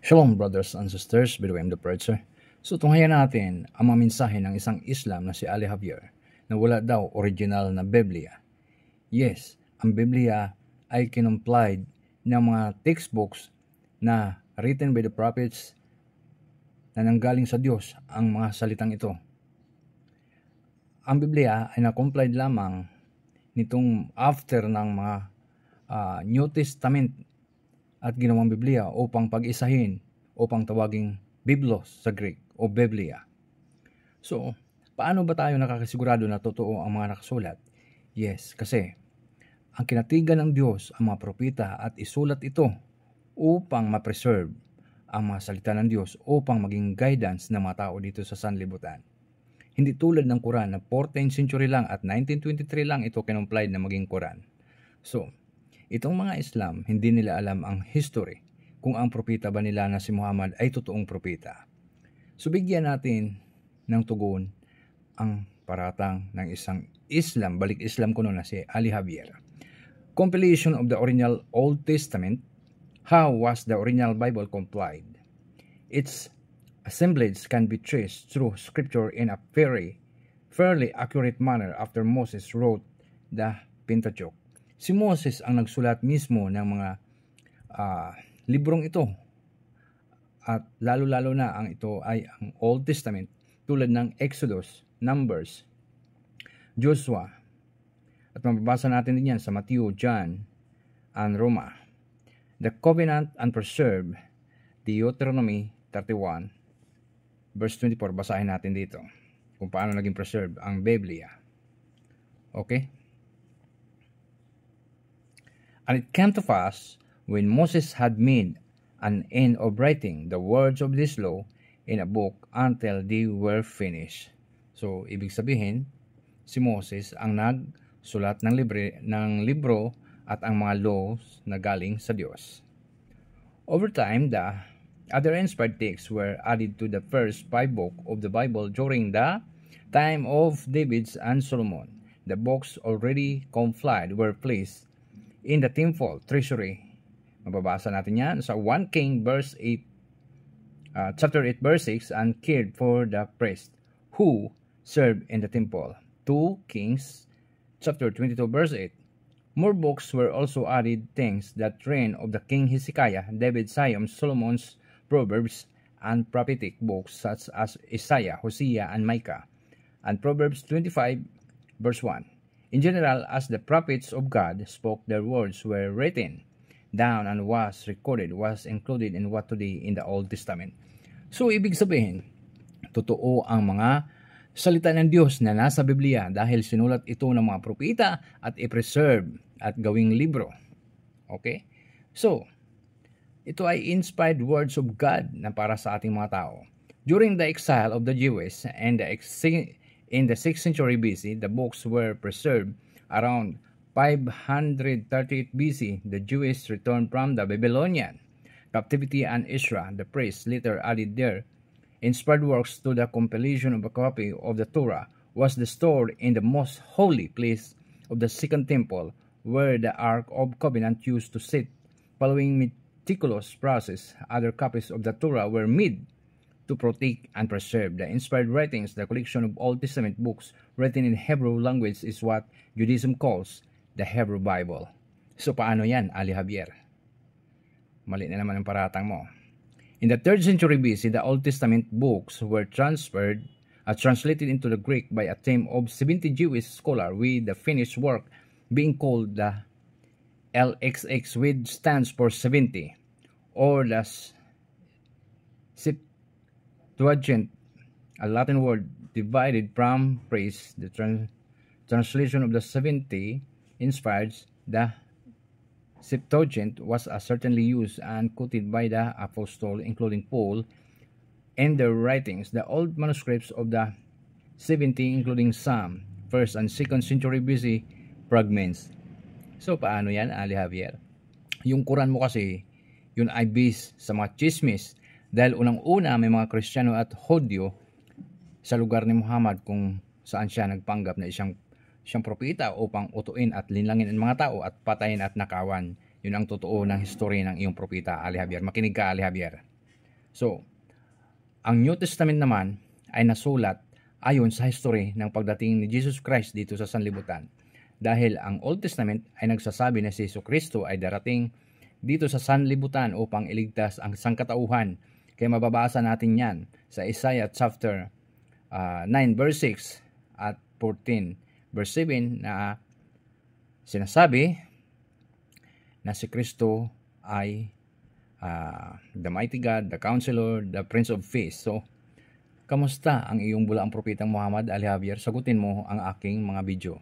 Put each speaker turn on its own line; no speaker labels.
Shalom brothers and sisters, Bedouin the Preacher. So tunghayan natin ang mga mensahe ng isang Islam na si Ali Javier na wala daw original na Biblia. Yes, ang Biblia ay kinumplied ng mga textbooks na written by the prophets na nanggaling sa Diyos ang mga salitang ito. Ang Biblia ay na-complied lamang nitong after ng mga New Testament at ginawang Biblia upang pag-isahin, upang tawaging Biblos sa Greek o Biblia. So, paano ba tayo nakakasigurado na totoo ang mga nakasulat? Yes, kasi ang kinatigan ng Diyos ang mga propeta at isulat ito upang ma-preserve ang mga salita ng Diyos upang maging guidance ng mga tao dito sa sanlibutan. Hindi tulad ng Quran na 14th century lang at 1923 lang ito kinumplied na maging Quran. So, itong mga Islam, hindi nila alam ang history kung ang propeta ba nila na si Muhammad ay totoong propeta. So bigyan natin ng tugon ang paratang ng isang Islam, balik Islam ko na si Ali Javier. Compilation of the original Old Testament. How was the original Bible complied? Its assemblage can be traced through scripture in a fairly accurate manner after Moses wrote the Pentateuch. Si Moses ang nagsulat mismo ng mga librong ito. At lalo-lalo na ang ito ay ang Old Testament tulad ng Exodus, Numbers, Joshua. At mababasa natin din yan sa Matthew, John, and Roma. The Covenant and Preserved, Deuteronomy 31, verse 24. Basahin natin dito kung paano naging preserved ang Biblia. Okay? And it came to pass, when Moses had made an end of writing the words of this law in a book until they were finished. So, ibig sabihin, si Moses ang nagsulat ng libro at ang mga laws na galing sa Diyos. Over time, the other inspired texts were added to the first 5 books of the Bible during the time of David and Solomon. The books already compiled were placed in the temple treasury. Mababasa natin yan sa 1 King chapter 8 verse 6, and cared for the priest who served in the temple. 2 Kings chapter 22 verse 8. More books were also added, things that reign of the King Hezekiah, David, Solomon's Proverbs, and prophetic books such as Isaiah, Hosea, and Micah, and Proverbs 25 verse 1. In general, as the prophets of God spoke, their words were written down and was recorded, was included in what today in the Old Testament. So, ibig sabihin, totoo ang mga salita ng Diyos na nasa Biblia dahil sinulat ito ng mga propeta at i-preserve at gawing libro. Okay? So, ito ay inspired words of God na para sa ating mga tao. During the exile of the Jews and in the 6th century BC, the books were preserved. Around 538 BC, the Jews returned from the Babylonian captivity, and Ezra, the priest, later added their inspired works to the compilation of a copy of the Torah, was stored in the most holy place of the Second Temple, where the Ark of Covenant used to sit. Following meticulous process, other copies of the Torah were made to protect and preserve the inspired writings. The collection of Old Testament books written in Hebrew language is what Judaism calls the Hebrew Bible. So paano yan, Ali Javier? Mali na naman ang paratang mo. In the 3rd century BC, the Old Testament books were translated into the Greek by a team of 70 Jewish scholars, with the finished work being called the LXX, which stands for 70, or the Septuagint, a Latin word divided from praise. The translation of the 70 inspired. The Septuagint was certainly used and quoted by the apostles, including Paul, in their writings. The old manuscripts of the 70, including some 1st and 2nd century BC fragments. So, paano yan, Ali Javier? Yung Quran mo kasi, yun ay based sa mga chismis. Dahil unang-una may mga Kristiyano at Hudyo sa lugar ni Muhammad kung saan siya nagpanggap na siyang propeta upang utuin at linlangin ang mga tao at patayin at nakawan. Yun ang totoo ng history ng iyong propeta, Ali Javier. Makinig ka, Ali Javier. So, ang New Testament naman ay nasulat ayon sa history ng pagdating ni Jesus Christ dito sa sanlibutan. Dahil ang Old Testament ay nagsasabi na si Jesucristo ay darating dito sa sanlibutan upang iligtas ang sangkatauhan. Kaya mababasa natin yan sa Isaiah chapter 9 verse 6 at 14 verse 7 na sinasabi na si Kristo ay the mighty God, the Counselor, the Prince of Peace. So, kamusta ang iyong bulaang propetang Muhammad Ali Javier? Sagutin mo ang aking mga video.